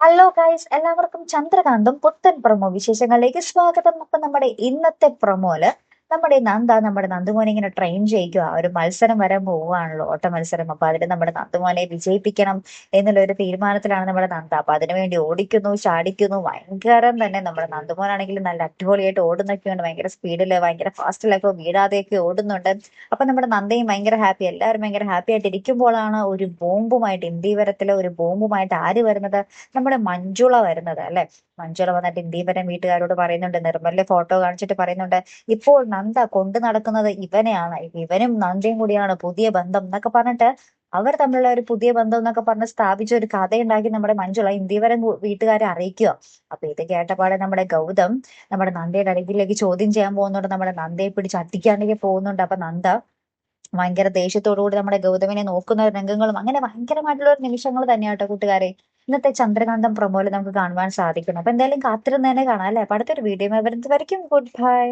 Hello guys, എല്ലാവർക്കും ചന്ദ്രകാന്തം പുത്തൻ promo വിശേഷങ്ങളിലേക്ക് സ്വാഗതം. അപ്പൊ നമ്മുടെ ഇന്നത്തെ പ്രൊമോയില് നമ്മുടെ നന്ദുമോനെ ഇങ്ങനെ ട്രെയിൻ ചെയ്യിക്കുക. ഒരു മത്സരം വരാൻ പോവുകയാണല്ലോ, ഓട്ട മത്സരം. അപ്പൊ അതിന് നമ്മുടെ നന്ദുമോനെ വിജയിപ്പിക്കണം എന്നുള്ള ഒരു തീരുമാനത്തിലാണ് നമ്മുടെ നന്ദ. അപ്പൊ അതിനുവേണ്ടി ഓടിക്കുന്നു, ചാടിക്കുന്നു, ഭയങ്കരം തന്നെ. നമ്മുടെ നന്ദുമോനാണെങ്കിൽ നല്ല അടിപൊളിയായിട്ട് ഓടുന്നൊക്കെയുണ്ട്, ഭയങ്കര സ്പീഡില്, ഭയങ്കര ഫാസ്റ്റിലൊക്കെ വീഴാതെയൊക്കെ ഓടുന്നുണ്ട്. അപ്പൊ നമ്മുടെ നന്ദയും ഭയങ്കര ഹാപ്പി, എല്ലാവരും ഭയങ്കര ഹാപ്പി ആയിട്ട് ഇരിക്കുമ്പോഴാണ് ഒരു ബോംബുമായിട്ട്, ഇന്ത്യവരത്തിലെ ഒരു ബോംബുമായിട്ട് ആര് വരുന്നത്? നമ്മുടെ മഞ്ജുള വരുന്നത് അല്ലെ. മഞ്ജുള വന്നിട്ട് ഇന്ദീപരം വീട്ടുകാരോട് പറയുന്നുണ്ട്, നിർമ്മലിന്റെ ഫോട്ടോ കാണിച്ചിട്ട് പറയുന്നുണ്ട്, ഇപ്പോൾ നന്ദ കൊണ്ടു നടക്കുന്നത് ഇവനെയാണ്, ഇവനും നന്ദയും കൂടിയാണ് പുതിയ ബന്ധം എന്നൊക്കെ പറഞ്ഞിട്ട് അവർ തമ്മിലുള്ള ഒരു പുതിയ ബന്ധം എന്നൊക്കെ പറഞ്ഞ് സ്ഥാപിച്ച ഒരു കഥയുണ്ടാക്കി നമ്മുടെ മഞ്ജുള ഇന്ദീവരം വീട്ടുകാരെ അറിയിക്കുക. അപ്പൊ ഇത് കേട്ടപാടെ നമ്മുടെ ഗൗതം നമ്മുടെ നന്ദയുടെ അടുക്കിലേക്ക് ചോദ്യം ചെയ്യാൻ പോകുന്നുണ്ട്, നമ്മുടെ നന്ദയെ പിടിച്ച് അടിക്കാണ്ടേക്ക് പോകുന്നുണ്ട്. അപ്പൊ നന്ദ ഭയങ്കര ദേഷ്യത്തോടു കൂടി നമ്മുടെ ഗൗതമിനെ നോക്കുന്ന രംഗങ്ങളും അങ്ങനെ ഭയങ്കരമായിട്ടുള്ള ഒരു നിമിഷങ്ങൾ തന്നെയാട്ടോ കൂട്ടുകാരെ ഇന്നത്തെ ചന്ദ്രകാന്തം പ്രൊമോയിൽ നമുക്ക് കാണുവാൻ സാധിക്കണം. അപ്പൊ എന്തായാലും കാത്തിരുന്ന് തന്നെ കാണാം അല്ലെ. അപ്പൊ അടുത്തൊരു വീഡിയോ വരുന്നത് വരയ്ക്കും. Good bye.